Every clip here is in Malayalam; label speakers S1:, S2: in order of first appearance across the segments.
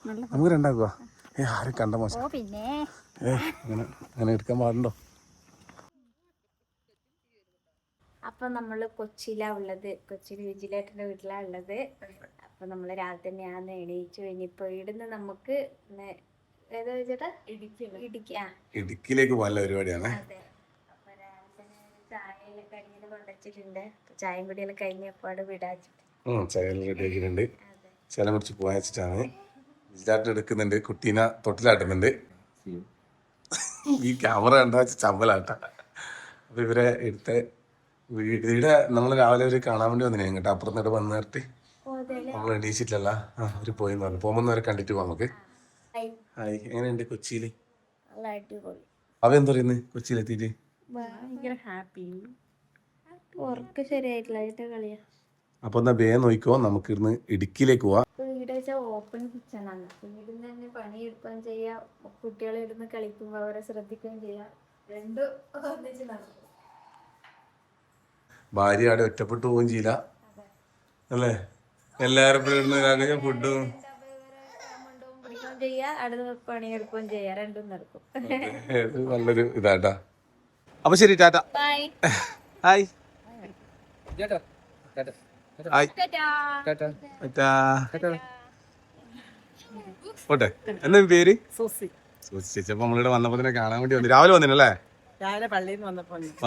S1: നമുക്ക് രണ്ടാക്കുവാ. ആരും കണ്ട മോശം. അങ്ങനെ എടുക്കാൻ പാടുണ്ടോ?
S2: അപ്പൊ നമ്മള് കൊച്ചിയിലാ ഉള്ളത്. കൊച്ചിയിൽ വിജിലേട്ടന്റെ വീട്ടിലാ ഉള്ളത്. അപ്പൊ നമ്മള് രാവിലെ തന്നെയാണ് എണീച്ചു. ഇനിയിപ്പോ ഇവിടുന്ന് നമുക്ക് ഏതാ ചേട്ടാ
S1: ഇടുക്കിയിലേക്ക് പോകാനുള്ള പരിപാടിയാണ്.
S2: അതെ. അപ്പൊ രാവിലെ തന്നെ ചായയെല്ലാം കടിയെല്ലാം കൊണ്ടുവച്ചിട്ടുണ്ട്. ചായയും കുടിയെല്ലാം കഴിഞ്ഞപ്പാട് വിടാച്ചിട്ട്
S1: ചായ റെഡി ആക്കിയിട്ടുണ്ട്. ചില കുറിച്ച് പോകാൻ വെച്ചിട്ടാണ്. വിജിലാട്ടൻ എടുക്കുന്നുണ്ട്, കുട്ടീനെ തൊട്ടിലാട്ടുന്നുണ്ട്. ഈ ക്യാമറ കണ്ടാ ചമ്പലാട്ട. അപ്പൊ ഇവരെ എടുത്ത വീട് നമ്മൾ രാവിലെ ഒരു കാണാൻ വേണ്ടി വന്നിനെ കേട്ടോ. അപ്പുറത്തോട്ട് വന്നു നിർത്തി നമ്മൾ എണീച്ചിട്ടില്ല. അവര് പോയെന്ന് പറഞ്ഞു. പോകുമ്പോൾ വരെ കണ്ടിട്ട് പോവാം നമുക്ക്. ഹായ്, എങ്ങനെയുണ്ട് കൊച്ചിയില്? അവ എന്താ പറയുന്നത് കൊച്ചിയിലെത്തിയിട്ട്?
S2: ഭയങ്കര ഹാപ്പി. ഉറക്കം ശരിയായിട്ടില്ല. അതിന്റെ കളിയാ.
S1: അപ്പൊ എന്നാ വേഗം നോക്കിക്കോ, നമുക്ക് ഇന്ന് ഇടുക്കിയിലേക്ക് പോവാം.
S2: വീട് വെച്ചാൽ ഓപ്പൺ കിച്ചൺ ആണ്. വീടിന് തന്നെ പണിയെടുക്കുകയും ചെയ്യാം, കുട്ടികളെ ഇരുന്ന് കളിക്കുമ്പോൾ അവരെ ശ്രദ്ധിക്കുകയും ചെയ്യാം. രണ്ടും ഒന്നിച്ച് നടക്കും.
S1: ഭാര്യ അവിടെ ഒറ്റപ്പെട്ടു പോവുകയും ചെയ്യില്ല അല്ലേ? എല്ലാരും ഫുഡും
S2: പണിയെടുക്കുകയും ചെയ്യാം. രണ്ടും നടക്കും.
S1: നല്ലൊരു ഇതാട്ടാ. അപ്പൊ ശരി, ടാറ്റ. ഹായ് ഓട്ടെ. എന്താ പേര്? സൂസി ചേച്ചി. അപ്പൊ നമ്മളിവിടെ വന്നപ്പോ തന്നെ കാണാൻ വേണ്ടി വന്നു. രാവിലെ വന്നിനല്ലേ?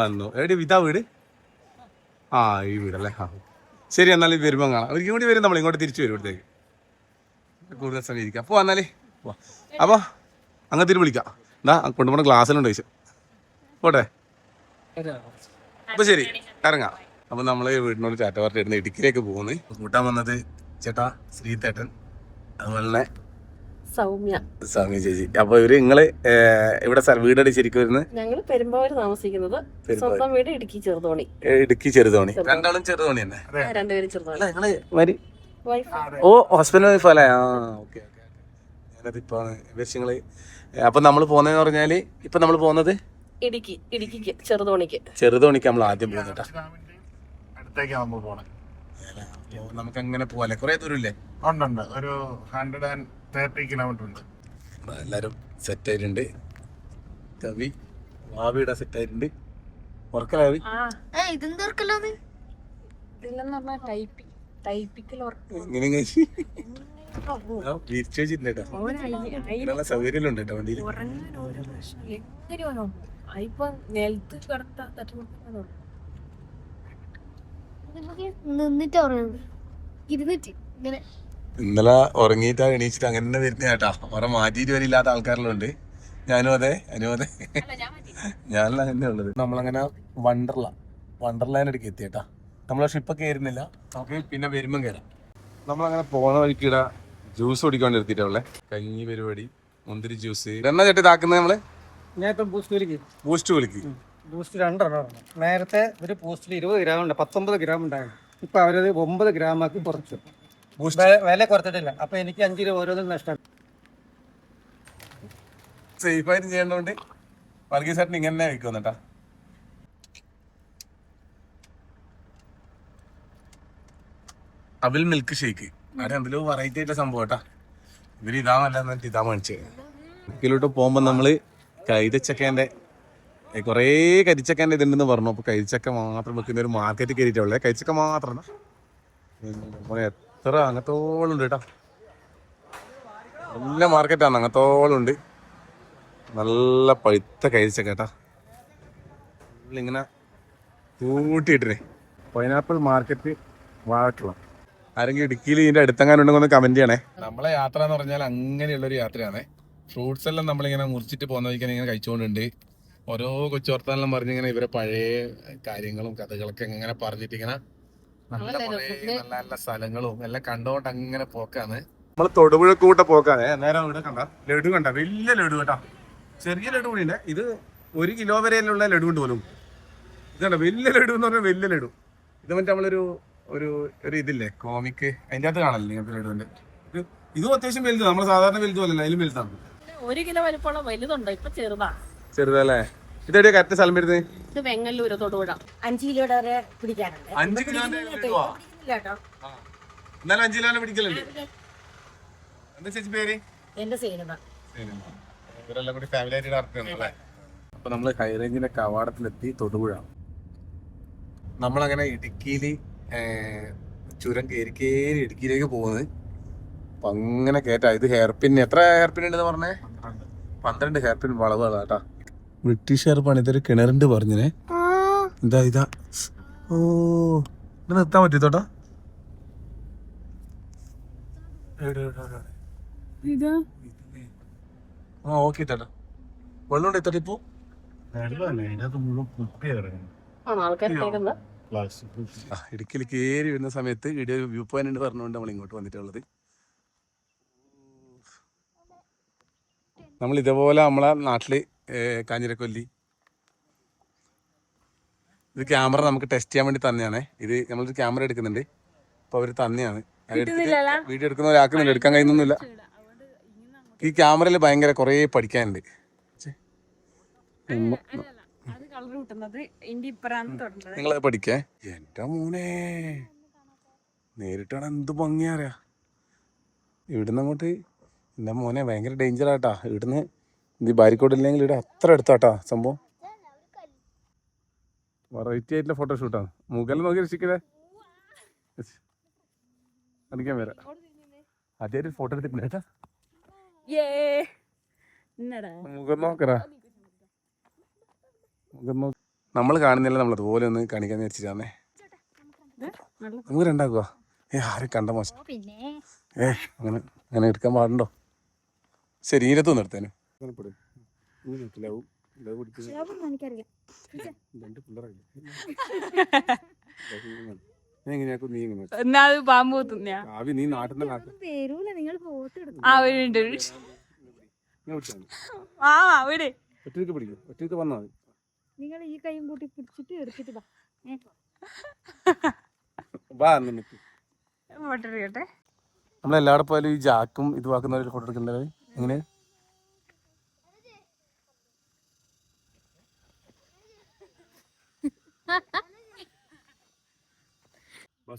S1: വന്നു. എവിടെ ഇതാ വീട്? ഈ വീടല്ലേ. ശരി, എന്നാലും വരുമ്പോ കാണാം. ഒരിക്കലും കൂടി വരും, നമ്മൾ ഇങ്ങോട്ട് തിരിച്ചു വരും. ഇവിടത്തേക്ക് കൂടുതൽ സമയം ഇരിക്കാം. അപ്പൊ വന്നാലേ അപ്പൊ അങ്ങനത്തെ വിളിക്കാം. എന്താ കൊണ്ടുപോണ ഗ്ലാസ്സിലുണ്ട് ചോദിച്ചു. പോട്ടെ. അപ്പൊ ശരി, ഇറങ്ങാം. അപ്പൊ നമ്മള് വീടിനോട് ചാറ്റ പാർട്ടി ഇടുന്ന ഇടുക്കിയിലേക്ക് പോകുന്നു. കൂട്ടാൻ വന്നത് ചേട്ടാ ശ്രീതേട്ടൻ, അതുപോലെ തന്നെ സൗമ്യ ചേച്ചി. അപ്പൊ ഇവര് നിങ്ങള് ഇവിടെ വീടടി ശരിക്കും വരുന്നത്?
S3: ഞങ്ങള് പെരുമ്പാവൂര് താമസിക്കുന്നത്. സ്വന്തം വീട് ഇടുക്കി ചെറുതോണി.
S1: ഇടുക്കി ചെറുതോണി. രണ്ടാളും ചെറുതോണി തന്നെ?
S3: രണ്ടുപേരും ചെറുതോണി.
S1: ഓ, ഹസ്ബൻഡ് വൈഫ് അല്ലേ? ഓക്കെ. ഞാനതിപ്പോ വിഷയങ്ങള്. അപ്പൊ നമ്മള് പോന്നെന്ന് പറഞ്ഞാല് ഇപ്പൊ നമ്മള് പോകുന്നത്
S3: ഇടുക്കിക്ക് ചെറുതോണിക്ക്
S1: നമ്മൾ ആദ്യം പോകുന്നേട്ടാ. നമുക്ക് അങ്ങനെ പോവാല്ലേ? കുറെ ദൂരം ഇല്ലേ?
S4: ഉണ്ട്. ഒരു 130 കിലോമീറ്റർ ഉണ്ട്.
S1: എല്ലാരും സെറ്റ് ആയിട്ടുണ്ട്. കവി ഭാവിയുടെ സെറ്റ് ആയിട്ടുണ്ട്. ഉറക്കലാവി ഇങ്ങനെ വിരിച്ചു വെച്ചിട്ടുണ്ട്. സൗകര്യമുണ്ട് കേട്ടോ വണ്ടിയിൽ. ഇന്നലെ ഉറങ്ങിയിട്ടാ എണീച്ചിട്ട് അങ്ങനെ വരുന്ന കേട്ടാ. കുറെ മാറ്റിയിട്ട് വരില്ലാത്ത ആൾക്കാരെല്ലാം ഉണ്ട്. ഞാനും അതെ, ഞാനെല്ലാം തന്നെ ഉള്ളത്. നമ്മളങ്ങനെ വണ്ടർലാൻഡ് എത്തിയേട്ടാ. നമ്മളെ ഷിപ്പൊക്കെ കയറുന്നില്ല, നമുക്ക് പിന്നെ വരുമ്പം കയറാം. നമ്മളങ്ങനെ പോകുന്ന വഴിക്കിട ജ്യൂസ് കുടിക്കാൻ നിർത്തിയിട്ടുള്ളേ. കഞ്ഞി പരിപാടി, മുന്തിരി ജ്യൂസ്. എന്നാ ചേട്ടാ ഇതാക്കുന്നത് നമ്മള്?
S5: ഞാൻ ഇപ്പം ബൂസ്റ്റ് വിളിക്കും. ബൂസ്റ്റ് 2 നേരത്തെ ഒരു ബൂസ്റ്റിൽ 20 ഗ്രാം ഉണ്ട്, 19 ഗ്രാം ഉണ്ടായിരുന്നു. ഇപ്പൊ അവരത് 9 ഗ്രാം ആക്കി കുറച്ചു. വില കുറച്ചിട്ടില്ല. അപ്പൊ എനിക്ക് 5 രൂപ ഓരോന്നും നഷ്ടം.
S1: സേഫായിട്ട് ചെയ്യേണ്ടതുകൊണ്ട് വർഗീസേട്ടൻ ഇങ്ങനെ വയ്ക്കുന്നുട്ടാ. അവിൽ മിൽക്ക് ഷേക്ക്. അവിടെ എന്തെങ്കിലും വെറൈറ്റി ആയിട്ടുള്ള സംഭവം കേട്ടാ. ഇവര് ഇതാന്നല്ല ഇതാ മേടിച്ചത്. ഇതിലോട്ട് പോകുമ്പോ നമ്മള് കൈതച്ചക്കേന്റെ കൊറേ കരിച്ചക്കേന്റെ ഇതുണ്ടെന്ന് പറഞ്ഞു. അപ്പൊ കരിച്ചക്ക മാത്രം വെക്കുന്ന ഒരു മാർക്കറ്റ് കയറിയിട്ടുള്ളേ. കരിച്ചക്ക മാത്രം എത്ര അങ്ങത്തോളം ഉണ്ട് കേട്ടാ. നല്ല മാർക്കറ്റാണ്, അങ്ങത്തോളം ഉണ്ട്. നല്ല പഴുത്ത കരിച്ചക്ക കേട്ടാ. ഇങ്ങനെ കൂട്ടിയിട്ടേ. Pineapple market Vazhakulam. ആരെങ്കിലും ഇടുക്കിയിൽ ഇതിന്റെ അടുത്തെങ്ങാനുണ്ടെന്ന് കമന്റ് ചെയ്യണേ. നമ്മളെ യാത്ര എന്ന് പറഞ്ഞാൽ അങ്ങനെയുള്ളൊരു യാത്രയാണ്. ഫ്രൂട്ട്സ് എല്ലാം നമ്മളിങ്ങനെ മുറിച്ചിട്ട് പോകുന്ന വഴിക്കാൻ ഇങ്ങനെ കഴിച്ചുകൊണ്ടുണ്ട്. ഓരോ കൊച്ചുവർത്താനെല്ലാം പറഞ്ഞിങ്ങനെ ഇവരെ പഴയ കാര്യങ്ങളും കഥകളൊക്കെ ഇങ്ങനെ പറഞ്ഞിട്ട് ഇങ്ങനെ നല്ല നല്ല സ്ഥലങ്ങളും എല്ലാം കണ്ടുകൊണ്ട് അങ്ങനെ പോക്കാണ്. നമ്മള് തൊടുപുഴ കൂട്ട പോക്കാണ്. നേരം ഇവിടെ കണ്ട ലഡു കണ്ട, വലിയ ലഡു കേട്ടാ. ചെറിയ ലഡു കൂടി ഉണ്ട്. ഇത് 1 കിലോ വരെയുള്ള ലഡു ഉണ്ട് പോലും. ഇതണ്ട വലിയ ലഡു എന്ന് പറഞ്ഞാൽ വലിയ ലഡു. ഇത് മറ്റേ നമ്മളൊരു ഒരു ഇതില്ലേ കോമിക്ക്, അതിന്റെ അകത്ത് കാണല്ലേ ഇങ്ങനത്തെ ലഡുവിന്റെ. ഇതും അത്യാവശ്യം വലുത്, നമ്മള് സാധാരണ വലുതും അല്ലല്ലോ, അതിലും വലുതാണ്.
S3: 1 കിലോ വലിപ്പമുള്ള വലുതുണ്ട്, ഇപ്പൊ
S1: ചെറുതല്ലേ. ഇതെവിടെയാ കറക്റ്റ് സ്ഥലം വരുന്നത്?
S3: ഇത് വെങ്ങല്ലൂര് തൊടുപുഴ. 5 കിലോയുടെ വരെ പിടിക്കാനുണ്ട്.
S1: 5 കിലോന്റെ എന്നാലും 5 കിലോനെ പിടിക്കലുണ്ട്. എന്താ ചേച്ചി പേര്?
S3: എന്റെ സേനത.
S1: ഇവരെല്ലാം കൂടി ഫാമിലി ആയിട്ട് നടത്തുന്നുണ്ടല്ലേ? അപ്പൊ നമ്മള് ഹൈറേഞ്ചിന്റെ കവാടത്തിലെത്തി. തൊടുപുഴ. നമ്മളങ്ങനെ ഇടുക്കിയില് ചുരം കയറി ഇടുക്കിയിലേക്ക് പോകുന്നത്. അപ്പൊ അങ്ങനെ കേട്ടാ. ഇത് ഹെയർ പിൻ എത്ര ഹെയർ പിൻ ഉണ്ടെന്ന് പറഞ്ഞേ? 12 ഹെയർ പിൻ വളവുകളാ കേട്ടാ. ബ്രിട്ടീഷുകാർ പണിതൊരു കിണറുണ്ട് പറഞ്ഞേ. ഇതാ ഓ ഇത് നിർത്താൻ പറ്റിത്തോട്ടാ. ആ ഓക്കെ ചേട്ടാ. വെള്ളം ഉണ്ട് എത്തട്ടെ ഇപ്പൊ. ഇടുക്കിയിൽ കയറി വരുന്ന സമയത്ത് ഇവിടെ ഒരു വ്യൂ പോയിന്റ് ഉണ്ട് പറഞ്ഞുകൊണ്ട് നമ്മൾ ഇങ്ങോട്ട് വന്നിട്ടുള്ളത്. നമ്മൾ ഇതേപോലെ നമ്മളെ നാട്ടില് കാഞ്ഞിരക്കൊല്ലി ഇത് ക്യാമറ നമുക്ക് ടെസ്റ്റ് ചെയ്യാൻ വേണ്ടി തന്നെയാണ്. ഇത് നമ്മളൊരു ക്യാമറ എടുക്കുന്നുണ്ട്. അപ്പൊ അവര് തന്നെയാണ് വീഡിയോ എടുക്കുന്ന ഒരാക്കുന്നുണ്ട്. എടുക്കാൻ കഴിയുന്നൊന്നുമില്ല. ഈ ക്യാമറയിൽ ഭയങ്കര കുറേ പഠിക്കാനുണ്ട്. നിങ്ങളത് പഠിക്കേ. എന്റെ മോനെ നേരിട്ടാണ് എന്ത് ഭംഗിയാ അറിയാ. ഇവിടുന്ന് അങ്ങോട്ട് എന്റെ മോനെ ഭയങ്കര ഡേഞ്ചർ ആട്ടാ. ഇവിടുന്ന് ഇത് ബാരിക്കോട് ഇല്ലെങ്കിൽ ഇവിടെ അത്ര എടുത്താട്ടാ സംഭവം. വെറൈറ്റി ആയിട്ടുള്ള ഫോട്ടോഷൂട്ടാണ്. മുകളിൽ നോക്കി രക്ഷിക്കലേ കാണിക്കാൻ വരാം. ആദ്യമായിട്ട് ഫോട്ടോ എടുത്തിട്ടുണ്ട് കേട്ടാ. മുഖം നോക്കറാ. നമ്മൾ കാണുന്നില്ല. നമ്മൾ അതുപോലെ ഒന്ന് കാണിക്കാൻ വെച്ചിട്ടാന്നേ. നമുക്ക് രണ്ടാക്കുക. ആരും കണ്ട മോശം. അങ്ങനെ അങ്ങനെ എടുക്കാൻ പാടുണ്ടോ? ശരീരത്തൊന്നും എടുത്തേനും. നീ നാട്ടിൽ ഒറ്റയ്ക്ക് പിടിക്കും. ഒറ്റയ്ക്ക് വന്നാ മതി.
S2: നിങ്ങൾ ഈ കൈയും കൂട്ടി പിടിച്ചിട്ട് എടുത്തിട്ട്
S1: നമ്മളെല്ലാടെ പോയാലും ഈ ജാക്കും ഇത് വാക്കുന്നവര് ഫോട്ടോ എടുക്കണ്ടേ. എങ്ങനെ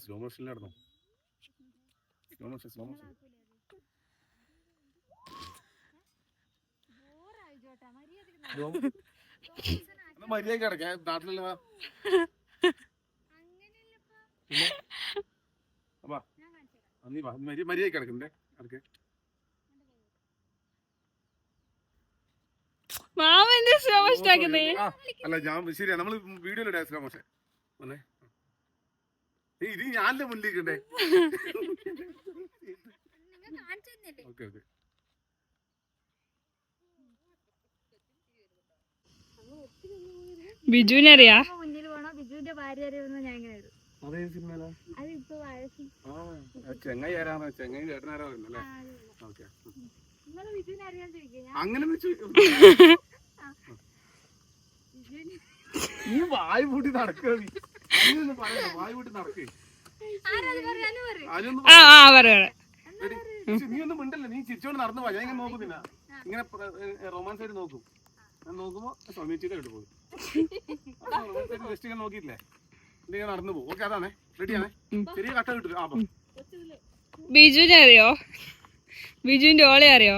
S1: സ്ലോ മോഷനിൽ നടന്നോ? സ്ലോ മോഷൻ മര്യാദ കിടക്കാൻ നാട്ടിലുള്ള മര്യാദ കിടക്കണ്ടേ അടക്കെ. അല്ല ഞാൻ ശരിയാ. നമ്മള് വീഡിയോയിലിടാ സ്ലോ മോഷൻ. ഇത് ഞാനല്ലേ മുന്നിലേക്കണ്ടേ. Okay okay.
S6: ബിജുവിനെ അറിയാ?
S2: മുന്നിൽ പോണോ ബിജുവിന്റെ ഭാര്യ അറിയുമെന്ന് ഞാൻ ഇങ്ങനെ വരും.
S1: ചെങ്ങായി ആരാണോ? ചെങ്ങായി ചേട്ടനാരോ അല്ലേ? ഓക്കെ.
S2: ബിജുവിനെ അറിയാൻ ചോദിക്കാം.
S1: അങ്ങനെ ഈ വായ് പൂട്ടി നടക്കുക. വായ് പൂട്ടി നടക്കേ. നീ ഒന്നും മിണ്ടല്ലേ. നീ ചിരിച്ചോണ്ട് നടന്നു പോയാ. ഞാൻ ഇങ്ങനെ നോക്കുന്നില്ല. ഇങ്ങനെ റൊമാൻസ് ആയിട്ട് നോക്കും. ഞാൻ നോക്കുമ്പോ സമീചിട്ട് ഇട്ട് പോകും. ജസ്റ്റ് ഇങ്ങനെ നോക്കിയിട്ടില്ലേ ഇങ്ങനെ നടന്നു പോകും. ഓക്കെ അതാണേ. റെഡിയാണേ. ചെറിയ കട്ട കിട്ടും. ആ
S6: ബിജുവിനെ അറിയോ? ബിജുവിന്റെ ഓളെ അറിയോ?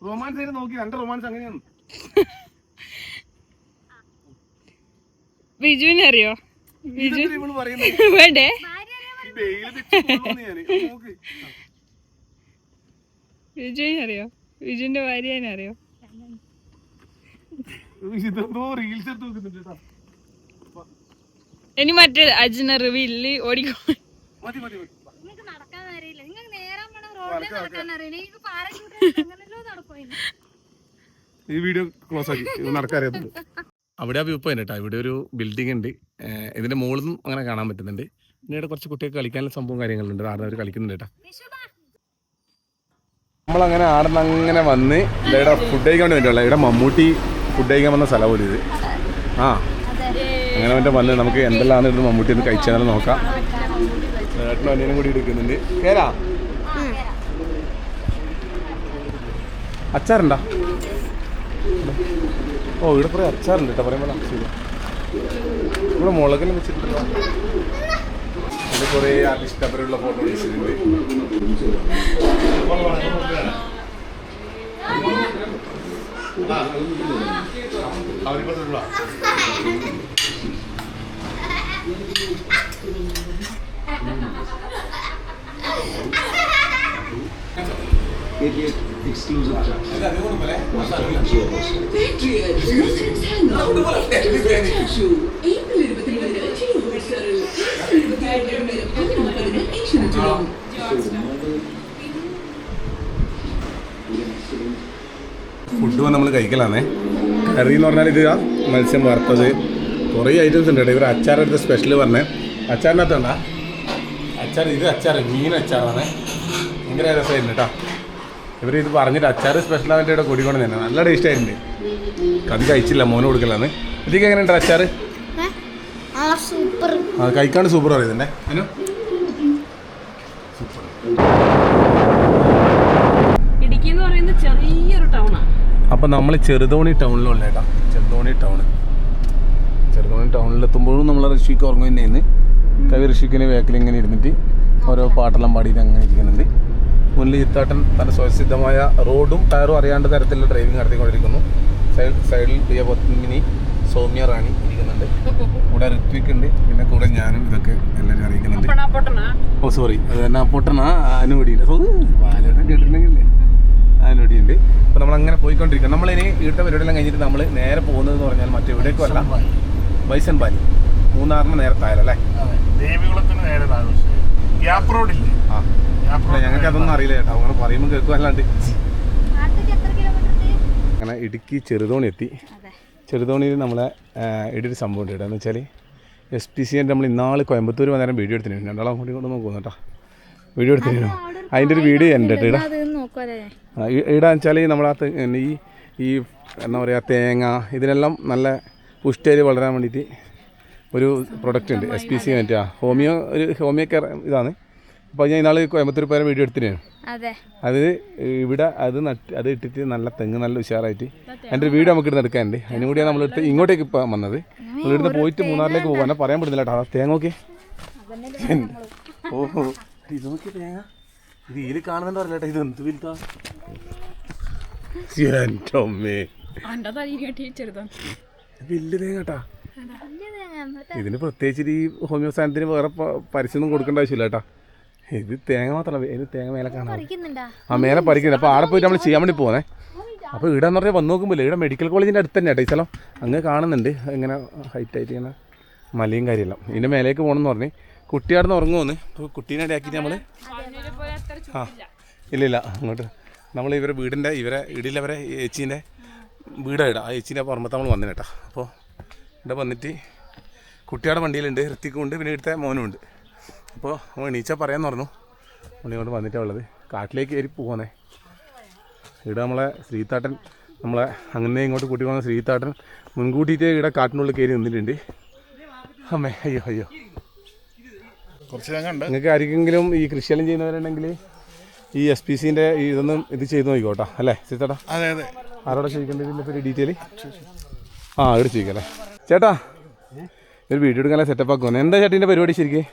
S1: റൊമാൻസ് ആയിട്ട് നോക്കി. എന്റെ റൊമാൻസ് അങ്ങനെയാണ്.
S6: ബിജുവിനെ അറിയോ? വേണ്ടേ? ബിജുവിനെ അറിയോ? ബിജുവിന്റെ ഭാര്യനെ അറിയോ? ഇനി മറ്റേ അജ്ന റിവീല് ഓടിക്കോ.
S1: ഈ വീഡിയോ ക്ലോസ് ആക്കി നടക്കാറിയത്. അവിടെ ആ വ്യൂ പോയിന്റ് കേട്ടോ. ഇവിടെ ഒരു ബിൽഡിംഗ് ഉണ്ട്. ഇതിന്റെ മുകളിൽ നിന്നും അങ്ങനെ കാണാൻ പറ്റുന്നുണ്ട്. പിന്നെ ഇവിടെ കുറച്ച് കുട്ടികൾക്ക് കളിക്കാനുള്ള സംഭവം കാര്യങ്ങളുണ്ട്. ആടെ അവർ കളിക്കുന്നുണ്ട് കേട്ടോ. നമ്മളങ്ങനെ ആടെ നിന്ന് അങ്ങനെ വന്ന് ഇവിടെ ഫുഡ് കഴിക്കാൻ വേണ്ടി പറ്റില്ല. ഇവിടെ മമ്മൂട്ടി ഫുഡ് കഴിക്കാൻ വന്ന സ്ഥലം പോലും ഇത്. ആ അങ്ങനെ വേണ്ട വന്ന് നമുക്ക് എന്തെല്ലാം ഇവിടുന്ന് മമ്മൂട്ടി ഒന്ന് കഴിച്ചാലും നോക്കാം. ചേട്ടനും അനിയനും കൂടി എടുക്കുന്നുണ്ട്. കേരാ അച്ചാറുണ്ടാ? ഓ ഇവിടെ കുറേ അച്ചാറുണ്ട് കേട്ടോ. പറയുമ്പോൾ ശരി. ഇവിടെ മുളകെല്ലാം വെച്ചിട്ടുണ്ടല്ലോ. കുറേ ആർട്ടിസ്റ്റ് അവരുള്ള ഫോട്ടോ പിടിച്ചിട്ടുണ്ട്. ഫുഡ് നമ്മൾ കഴിക്കലാന്നേ. കറി എന്ന് പറഞ്ഞാൽ ഇത് മത്സ്യം വറുത്തത്, കുറേ ഐറ്റംസ് ഉണ്ട് കേട്ടോ. ഇവർ അച്ചാറെടുത്ത സ്പെഷ്യൽ പറഞ്ഞേ. അച്ചാറിനകത്തുണ്ടാ അച്ചാർ, ഇത് അച്ചാർ മീൻ അച്ചാറാണ്. ഭയങ്കര രസമായിരുന്നു കേട്ടോ. ഇവർ ഇത് പറഞ്ഞിട്ട് അച്ചാർ സ്പെഷ്യലായിട്ട് ഇവിടെ കൂടിക്കൊണ്ട് തന്നെ നല്ല ടേസ്റ്റ് ആയിട്ടുണ്ട്. കറി കഴിച്ചില്ല, മോന് കൊടുക്കലാന്ന്. ഇതിക്ക് എങ്ങനെയുണ്ട് അച്ചാർ? അത് കഴിക്കാണ്ട് സൂപ്പർ പറയുന്നുണ്ടേ. അതിനു സൂപ്പർ.
S3: ഇടുക്കി എന്ന് പറയുന്നത് ചെറിയൊരു ടൗണാണ്.
S1: അപ്പം നമ്മൾ ചെറുതോണി ടൗണിലുള്ള കേട്ടോ. ചെറുതോണി ടൗണിലെത്തുമ്പോഴും നമ്മൾ ഋഷിക്ക് ഉറങ്ങും തന്നെയാണ്. കവി ഋഷിക്കിന് വേക്കിൽ ഇങ്ങനെ ഇരുന്നിട്ട് ഓരോ പാട്ടെല്ലാം പാടിയിട്ട് അങ്ങനെ ഇരിക്കുന്നുണ്ട്. മുന്നിൽ ചിത്താട്ടൻ തൻ്റെ സ്വസിദ്ധമായ റോഡും ടയറും അറിയാണ്ട് തരത്തിലുള്ള ഡ്രൈവിംഗ് നടത്തിക്കൊണ്ടിരിക്കുന്നു. സൈഡിൽ പ്രിയ പത്മിനി സൗമ്യ റാണി ഇരിക്കുന്നുണ്ട്. കൂടെ ഋത്വിക് ഉണ്ട്, പിന്നെ കൂടെ ഞാനും ഇതൊക്കെ എല്ലാവരും അറിയിക്കുന്നുണ്ട്. ഓ സോറി, അത് തന്നെ പൊട്ടനാ അനുവടിയുണ്ട്. പാലയുടെ കേട്ടിട്ടുണ്ടെങ്കിലേ അനുവടിയുണ്ട്. അപ്പോൾ നമ്മളങ്ങനെ പോയിക്കൊണ്ടിരിക്കുക. നമ്മളിനി ഇവിടുത്തെ പരിപാടിയെല്ലാം കഴിഞ്ഞിട്ട് നമ്മൾ നേരെ പോകുന്നതെന്ന് പറഞ്ഞാൽ മറ്റെവിടേക്കും അല്ല, ബൈസൺ വാലി, മൂന്നാറിന് നേരെ താഴല്ലേ,
S4: ദേവികുളത്തിന് നേരെ ഗ്യാപ്പ് റോഡില്ലേ?
S1: ആ ഞങ്ങൾക്ക് അതൊന്നും അറിയില്ല ചേട്ടാ, അങ്ങനെ പറയുമ്പോൾ കേൾക്കും. അല്ലാണ്ട് അങ്ങനെ ഇടുക്കി ചെറുതോണി എത്തി. ചെറുതോണിയിൽ നമ്മളെ ഇടൊരു സംഭവം ഉണ്ട് കേട്ടോ. എന്ന് വെച്ചാൽ SPC നമ്മൾ ഇന്നാൾ കോയമ്പത്തൂർ വന്നേരം വീഡിയോ എടുത്തിട്ടുണ്ട്. രണ്ടാളും അങ്ങോട്ടും ഇങ്ങോട്ടും നോക്കുന്നു കേട്ടോ. വീഡിയോ എടുത്തിരുന്നു. അതിൻ്റെ ഒരു വീഡിയോ ഉണ്ട് കേട്ടോ. ഇടാന്ന് വെച്ചാൽ നമ്മളകത്ത് ഈ എന്താ പറയുക, തേങ്ങ ഇതിനെല്ലാം നല്ല പുഷ്ടിയായി വളരാൻ വേണ്ടിയിട്ട് ഒരു പ്രൊഡക്റ്റ് ഉണ്ട് SPC മറ്റേ ഹോമിയോ കെയർ ഇതാണ്. അപ്പോൾ ഞാൻ ഇന്നാൾ കോയമ്പത്തൂർ പേരെ വീഡിയോ എടുത്തിരുന്നു. അത് ഇവിടെ അത് ഇട്ടിട്ട് നല്ല തെങ്ങ് നല്ല ഉഷാറായിട്ട് എൻ്റെ ഒരു വീഡിയോ നമുക്ക് ഇടുന്ന് എടുക്കാനുണ്ട്. അതിനും കൂടിയാണ് നമ്മളെടുത്ത് ഇങ്ങോട്ടേക്ക് ഇപ്പം വന്നത്. നമ്മളിടുന്ന് പോയിട്ട് മൂന്നാറിലേക്ക് പോകാൻ പറയാൻ പറ്റുന്നില്ല കേട്ടോ. തേങ്ങ നോക്കി, ഓഹോ ഇത് നോക്കി തേങ്ങ, ഇത് ഇതിൽ കാണുന്നുണ്ടോ അറിയില്ല കേട്ടോ. ഇത് എന്ത് വലുതാ, എൻ്റെ അമ്മേ വലിയ തേങ്ങ കേട്ടാ. ഇതിന് പ്രത്യേകിച്ച് ഈ ഹോമിയോ സാധനത്തിന് വേറെ പരസ്യമൊന്നും കൊടുക്കേണ്ട ആവശ്യമില്ല കേട്ടോ. ഇത് തേങ്ങ മാത്രമല്ല, ഇത് തേങ്ങ മേലെ കാണാം. മേലെ പറിക്കുന്നുണ്ട്. അപ്പോൾ അവിടെ പോയിട്ട് നമ്മൾ ചെയ്യാൻ വേണ്ടി പോകുന്നേ. അപ്പോൾ ഇവിടെ എന്ന് പറഞ്ഞാൽ വന്ന് നോക്കുമ്പോൾ ഇവിടെ മെഡിക്കൽ കോളേജിൻ്റെ അടുത്ത് തന്നെ കേട്ടോ ഈ സ്ഥലം. അങ്ങ് കാണുന്നുണ്ട് ഇങ്ങനെ ഹൈറ്റായിട്ട് ഇങ്ങനെ മലയും കാര്യമെല്ലാം. ഇതിൻ്റെ മേലേക്ക് പോകണമെന്ന് പറഞ്ഞ് കുട്ടിയാടുന്ന് ഉറങ്ങുമെന്ന്. അപ്പോൾ കുട്ടീനെ ഇടയാക്കിയിട്ട് നമ്മൾ ഇല്ല അങ്ങോട്ട് നമ്മൾ ഇവരെ വീടിൻ്റെ ഇടയിലവരെ ചേച്ചീൻ്റെ വീടാണ്. ആ ചേച്ചീൻ്റെ പറമ്പത്ത് നമ്മൾ വന്നു കേട്ടോ. അപ്പോൾ ഇവിടെ വന്നിട്ട് കുട്ടിയുടെ വണ്ടിയിലുണ്ട്, ഋത്തിക്കുണ്ട്, പിന്നെ ഇവിടുത്തെ മോനും ഉണ്ട്. അപ്പോൾ നമ്മൾ എണീച്ചാൽ പറയാമെന്ന് പറഞ്ഞു. നമ്മളിങ്ങോട്ട് വന്നിട്ടാണ് ഉള്ളത്. കാട്ടിലേക്ക് കയറി പോകുന്നേ. ഇവിടെ നമ്മളെ ശ്രീത്താട്ടൻ നമ്മളെ അങ്ങനെ ഇങ്ങോട്ട് കൂട്ടി പോകുന്ന ശ്രീത്താട്ടൻ മുൻകൂട്ടിയിട്ട് ഇവിടെ കാട്ടിനുള്ളിൽ കയറി നിന്നിട്ടുണ്ട്. അമ്മേ അയ്യോ
S4: കുറച്ച് കണ്ട്
S1: നിങ്ങൾക്ക് ആർക്കെങ്കിലും ഈ കൃഷിയെല്ലാം ചെയ്യുന്നവരുണ്ടെങ്കിൽ ഈ SPCൻ്റെ ഇതൊന്നും ഇത് ചെയ്ത് നോക്കിക്കോട്ടോ അല്ലേ ശ്രീത്താട്ടാ?
S4: അതെ അതെ.
S1: ആരോടെ ചോദിക്കേണ്ടത് ഇതിൻ്റെ പേര് ഡീറ്റെയിൽ? ഇവിടെ ചോദിക്കാം ചേട്ടാ. ഒരു വീഡിയോ എടുക്കാനല്ലേ സെറ്റപ്പ് ആക്കുമെന്ന്. എന്താ ചേട്ടൻ്റെ പരിപാടി ശരിക്കും?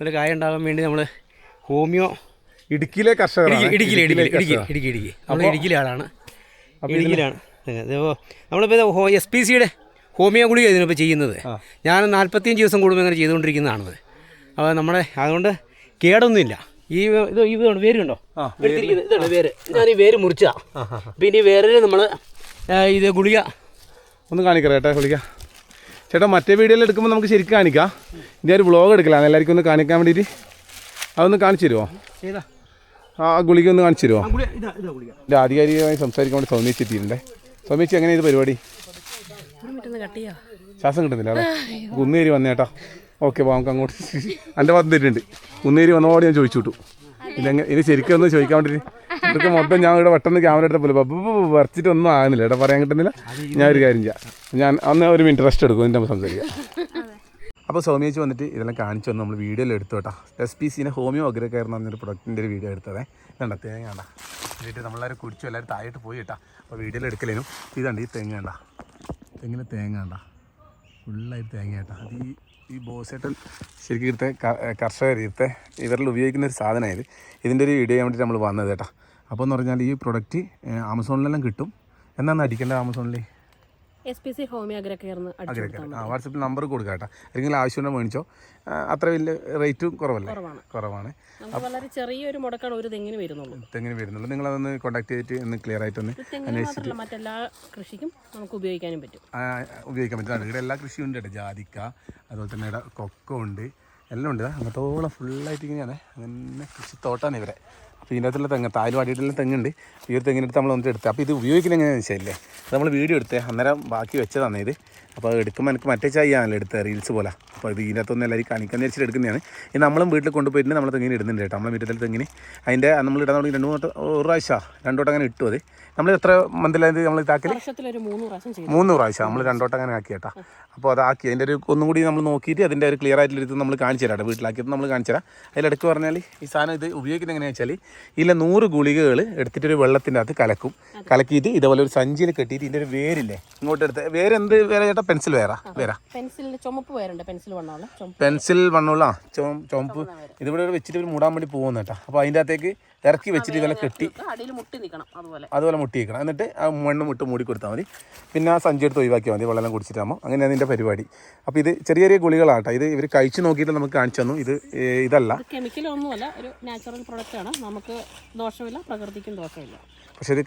S7: ഒരു കായ ഉണ്ടാകാൻ വേണ്ടി നമ്മൾ ഹോമിയോ
S1: ഇടുക്കിയിലെ കർഷകരാണ്.
S7: നമ്മൾ ഇടുക്കിയിലെ ആളാണ്. നമ്മളിപ്പോൾ SPCയുടെ ഹോമിയോ ഗുളിക ഇതിനിപ്പോൾ ചെയ്യുന്നത്. ഞാൻ 45 ദിവസം കൂടുമ്പോൾ ഇങ്ങനെ ചെയ്തുകൊണ്ടിരിക്കുന്നതാണത്. അപ്പോൾ അതുകൊണ്ട് കേടൊന്നുമില്ല. ഇത് വേരുണ്ടോ? ഇതാണ് വേര്. ഞാൻ ഈ വേര് മുറിച്ചാ. പിന്നെ ഈ വേരിൽ നമ്മൾ ഇത് ഗുളിക
S1: ഒന്ന് കാണിക്കാം ചേട്ടാ. ഗുളിക ചേട്ടാ മറ്റേ വീഡിയോയിൽ എടുക്കുമ്പോൾ നമുക്ക് ശരിക്കും കാണിക്കാം. ഇനി ഒരു വ്ളോഗ് എടുക്കലാണ് എല്ലാവർക്കും ഒന്ന് കാണിക്കാൻ വേണ്ടിയിട്ട്. അതൊന്ന് കാണിച്ചു തരുമോ? ആ ഗുളിക ഒന്ന് കാണിച്ചു തരുമോ? എൻ്റെ ആധികാരികമായി സംസാരിക്കാൻ വേണ്ടി സൗമ്യച്ച് എത്തിയിട്ടുണ്ടേ. സൗമ്യച്ച് എങ്ങനെയാണ് ഇത് പരിപാടി? ശ്വാസം കിട്ടുന്നില്ല അല്ലേ? കുന്നേരി വന്നേട്ടാ. ഓക്കെ നമുക്ക് അങ്ങോട്ട് എൻ്റെ ഭാഗത്ത് തരുന്നുണ്ട്. കുന്നേരി വന്നപാട് ഞാൻ ചോദിച്ചു വിട്ടു. ഇനി ശരിക്കും ഒന്ന് ചോദിക്കാൻ വേണ്ടിയിട്ട് ഇതൊക്കെ മൊത്തം ഞാൻ ഇവിടെ പെട്ടെന്ന് ക്യാമറ എടുത്ത പോലെ വരച്ചിട്ടൊന്നും ആകുന്നില്ല കേട്ടോ. പറയാൻ കിട്ടുന്നില്ല. ഞാൻ ഒരു കാര്യം ചെയ്യാം, ഞാൻ അന്ന് ഒരു മിനിറ്റ് റെസ്റ്റ് എടുക്കും, ഇതിൻ്റെ സംസാരിക്കാം. അപ്പോൾ സൗമ്യച്ച് വന്നിട്ട് ഇതെല്ലാം കാണിച്ചു വന്ന് നമ്മൾ വീഡിയോയിൽ എടുത്തു കേട്ടോ. SPCനെ ഹോമിയോ അഗ്ര കെയർ എന്ന് പറഞ്ഞൊരു പ്രൊഡക്റ്റിൻ്റെ ഒരു വീഡിയോ എടുത്തതേ. ഇതുണ്ട തേങ്ങ കണ്ട വീട്ടിൽ നമ്മളെല്ലാവരും കുടിച്ചു, എല്ലാവരും താഴോട്ട് പോയി കേട്ടോ. അപ്പോൾ വീഡിയോയിൽ എടുക്കലേനും ഇതുണ്ട് ഈ തേങ്ങ കണ്ട, തെങ്ങിന് തേങ്ങ കണ്ട ഫുള്ളായിട്ട് തേങ്ങ കേട്ടോ. അത് ഈ ബോസേട്ടൻ ശരിക്കും ഇവിടുത്തെ കർഷകർ ഇവിടുത്തെ ഇവരിൽ ഉപയോഗിക്കുന്ന ഒരു സാധനമായത്. ഇതിൻ്റെ ഒരു വീഡിയോ ചെയ്യാൻ വേണ്ടിയിട്ട് നമ്മൾ വന്നത് കേട്ടോ. അപ്പോൾ എന്ന് പറഞ്ഞാൽ ഈ പ്രൊഡക്റ്റ് ആമസോണിലെല്ലാം കിട്ടും. എന്നാണ് അടിക്കേണ്ടത് ആമസോണിൽ?
S3: SPC ഹോമിയോ അഗ്രക്കെയർന്ന്
S1: വാട്സപ്പിൽ നമ്പർ കൊടുക്കാം കേട്ടോ. ആരെങ്കിലും ആവശ്യമുണ്ടെങ്കിൽ മേടിച്ചോ. അത്ര വലിയ റേറ്റും കുറവല്ലേ? കുറവാണ്.
S3: നമുക്ക് വളരെ ചെറിയൊരു മുടക്കാണ് ഒരു തെങ്ങിന് വരുന്നുള്ളൂ.
S1: നിങ്ങളതൊന്ന് കോൺടാക്ട് ചെയ്തിട്ട് ഒന്ന് ക്ലിയർ ആയിട്ടൊന്ന്
S3: മാത്രമല്ല മറ്റെല്ലാ കൃഷിക്കും നമുക്ക് ഉപയോഗിക്കാനും പറ്റും.
S1: ഉപയോഗിക്കാൻ പറ്റുന്നതാണ്. ഇവിടെ എല്ലാ കൃഷിയും ഉണ്ട് കേട്ടോ. ജാതിക്ക, അതുപോലെ തന്നെ ഇവിടെ കൊക്കോ ഉണ്ട്, എല്ലാം ഉണ്ട്. അങ്ങനത്തോളം ഫുള്ളായിട്ട് ഇങ്ങനെയാണ്. അങ്ങനെ കൃഷിത്തോട്ടാണ് ഇവരെ. അപ്പോൾ ഇതിൻ്റെ അകത്തുള്ള തെങ്ങ് താഴെ വാടിയിട്ടുള്ള തെങ്ങുണ്ട്. ഈ ഒരു തെങ്ങിനെടുത്ത് നമ്മൾ വന്നിട്ട് എടുത്തത്. അപ്പോൾ ഇത് ഉപയോഗിക്കുന്നത് എങ്ങനെയാണെന്ന് വെച്ചാലേ, അത് നമ്മൾ വീഡിയോ എടുത്തേ അന്നേരം ബാക്കി വെച്ചതാണ് ഇത്. അപ്പോൾ അത് എടുക്കുമ്പോൾ എനിക്ക് മറ്റേ ചെയ്യാനല്ലോ എടുത്തത്, റീൽസ് പോലെ. അപ്പോൾ ഇത് ഇതിൻ്റെ അകത്തൊന്നും എല്ലാവരും കാണിക്കാൻ വെച്ചിട്ട് എടുക്കുന്നതാണ്. ഇത് നമ്മളും വീട്ടിൽ കൊണ്ടുപോയിട്ട് നമ്മൾ തെങ്ങിന് ഇടുന്നുണ്ട് കേട്ടോ. നമ്മളെ വീട്ടിൽ തെങ്ങിന് അതിൻ്റെ നമ്മൾ ഇടാൻ തുടങ്ങി 2 പ്രാവശ്യം അങ്ങനെ ഇട്ടു. അത് നമ്മൾ എത്ര മന്തിലായത് നമ്മൾ ഇതാക്കല്? 3 പ്രാവശ്യം നമ്മൾ 2 വട്ടം അങ്ങനെ ആക്കി കേട്ടോ. അപ്പോൾ അതാക്കി അതിൻ്റെ ഒരു ഒന്നും കൂടി നമ്മൾ നോക്കിയിട്ട് അതിൻ്റെ ഒരു ക്ലിയർ ആയിട്ടുള്ള ഇത് നമ്മൾ കാണിച്ചു തരാം. വീട്ടിലാക്കിയത് നമ്മൾ കാണിച്ചു തരാം. അതിലിടയ്ക്ക് പറഞ്ഞാൽ ഈ സാധനം ഇത് ഉപയോഗിക്കുന്നത് എങ്ങനെയാണെന്ന് വെച്ചാൽ, ഇതിലെ 100 ഗുളികകൾ എടുത്തിട്ടൊരു വെള്ളത്തിൻ്റെ അകത്ത് കലക്കിയിട്ട് ഇതുപോലെ ഒരു സഞ്ചിയിൽ കെട്ടിയിട്ട് ഇതിൻ്റെ ഒരു വേരില്ലേ ഇങ്ങോട്ട് എടുത്ത്, വേരെന്ത് വേറെ ചേട്ടാ? പെൻസിൽ വേറെ പെൻസിൽ വണ്ണുള്ള ചുമപ്പ് ഇതിവിടെ വെച്ചിട്ട് ഒരു മൂടാൻ വേണ്ടി പോകുന്ന കേട്ടോ. അപ്പോൾ അതിൻ്റെ അകത്തേക്ക് ഇറക്കി വെച്ചിട്ട് ഇതെല്ലാം കെട്ടി അതുപോലെ മുട്ടി വെക്കണം. എന്നിട്ട് ആ മണ്ണ് മൂടി കൊടുത്താൽ മതി. പിന്നെ ആ സഞ്ചി എടുത്ത് ഒഴിവാക്കിയാൽ മതി. വെള്ളം കുടിച്ചിട്ടാകുമ്പോൾ അങ്ങനെയാണ് ഇതിൻ്റെ പരിപാടി. അപ്പോൾ ഇത് ചെറിയ ഗുളികളാട്ടോ. ഇത് ഇവർ കഴിച്ച് നോക്കിയിട്ട് നമുക്ക് കാണിച്ചു തന്നു. ഇതല്ല,
S3: കെമിക്കലൊന്നുമല്ല, ഒരു നാച്ചുറൽ പ്രൊഡക്റ്റ് ആണ്. നമുക്ക് ദോഷമില്ല, പ്രകൃതിക്കും ദോഷമില്ല.
S1: പക്ഷെ ഇത്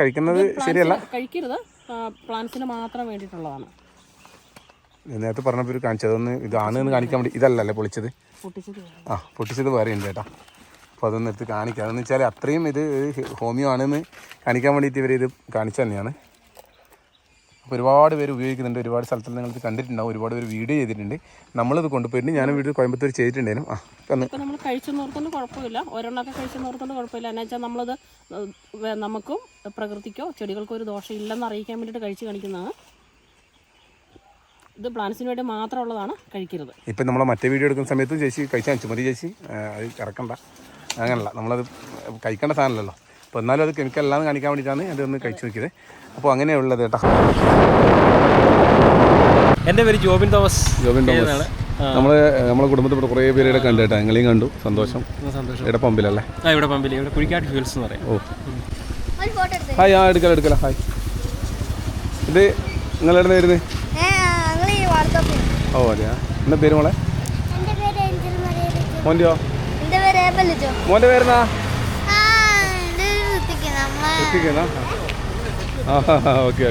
S1: കഴിക്കുന്നത് ശരിയല്ല.
S3: കഴിക്കരുത്, പ്ലാന്റ്സിന് മാത്രം വേണ്ടിയിട്ടുള്ളതാണ്.
S1: നേരത്തെ പറഞ്ഞപ്പോൾ ഒരു കാണിച്ചത് ഒന്ന് ഇതാണെന്ന് കാണിക്കാൻ വേണ്ടി. ഇതല്ലല്ലേ പൊളിച്ചത്? പൊട്ടിച്ചത് വേറെ ഉണ്ട് കേട്ടോ. അപ്പോൾ അതൊന്ന് എടുത്ത് കാണിക്കാം. അതെന്ന് വെച്ചാൽ അത്രയും ഇത് ഹോമിയോ ആണെന്ന് കാണിക്കാൻ വേണ്ടിയിട്ട് ഇവർ ഇത് കാണിച്ചു തന്നെയാണ്. അപ്പോൾ ഒരുപാട് പേര് ഉപയോഗിക്കുന്നുണ്ട്. ഒരുപാട് സ്ഥലത്ത് നിങ്ങൾക്ക് കണ്ടിട്ടുണ്ടാവും. ഒരുപാട് പേര് വീഡിയോ ചെയ്തിട്ടുണ്ട്. നമ്മളിത് കൊണ്ടുപോയിട്ട് ഞാനും വീട്ടിൽ കോയമ്പത്തൂർ ചെയ്തിട്ടുണ്ടായിരുന്നു.
S3: ഇപ്പോൾ നമ്മൾ കഴിച്ചെന്നോർത്തുകൊണ്ട് കുഴപ്പമില്ല, ഒരെണ്ണമൊക്കെ കഴിച്ചെന്നോർത്തുകൊണ്ട് കുഴപ്പമില്ല. എന്നു വെച്ചാൽ നമ്മളത് നമുക്കും പ്രകൃതിക്കോ ചെടികൾക്കോ ഒരു ദോഷം ഇല്ലെന്ന് അറിയിക്കാൻ വേണ്ടിയിട്ട് കഴിച്ച് കാണിക്കുന്നതാണ്. ഇത് പ്ലാന്റ്സിന് വേണ്ടി മാത്രമുള്ളതാണ്, കഴിക്കരുത്.
S1: ഇപ്പം നമ്മളെ മറ്റേ വീഡിയോ എടുക്കുന്ന സമയത്ത് ചേച്ചി കഴിച്ചാൽ വെച്ചു മതി ചേച്ചി, അത് ഇറക്കണ്ട. അങ്ങനല്ല, നമ്മളത് കഴിക്കേണ്ട സാധനമല്ലല്ലോ. അപ്പോൾ എന്നാലും അത് കെമിക്കൽ അല്ലാന്ന് കാണിക്കാൻ വേണ്ടിയിട്ടാണ് അതൊന്ന് കഴിച്ചു നോക്കിയത്. അപ്പോൾ അങ്ങനെയുള്ളത് കേട്ടോ.
S8: എൻ്റെ പേര് ജോബിൻ തോമസ്.
S1: നമ്മളെ കുടുംബത്തിൽ കുറേ പേരുടെ കണ്ടു കേട്ടോ. നിങ്ങളെയും കണ്ടു. സന്തോഷം. ഇവിടെ പമ്പിലല്ലേ?
S8: ഇവിടെ പമ്പിൽ, ഇവിടെ കുഴിക്കാട്ട് ഫ്യൂൽസ് എന്ന് പറയും.
S1: ഓ ഹായ്. എടുക്കല ഹായ്. ഇത് നിങ്ങളെവിടെ വരുന്നത്? ഓ അതെയാ. എന്താ പേര് മോളെ? മോൻ്റെയോ? മോൻ്റെ പേരെന്നാ? ഓക്കെ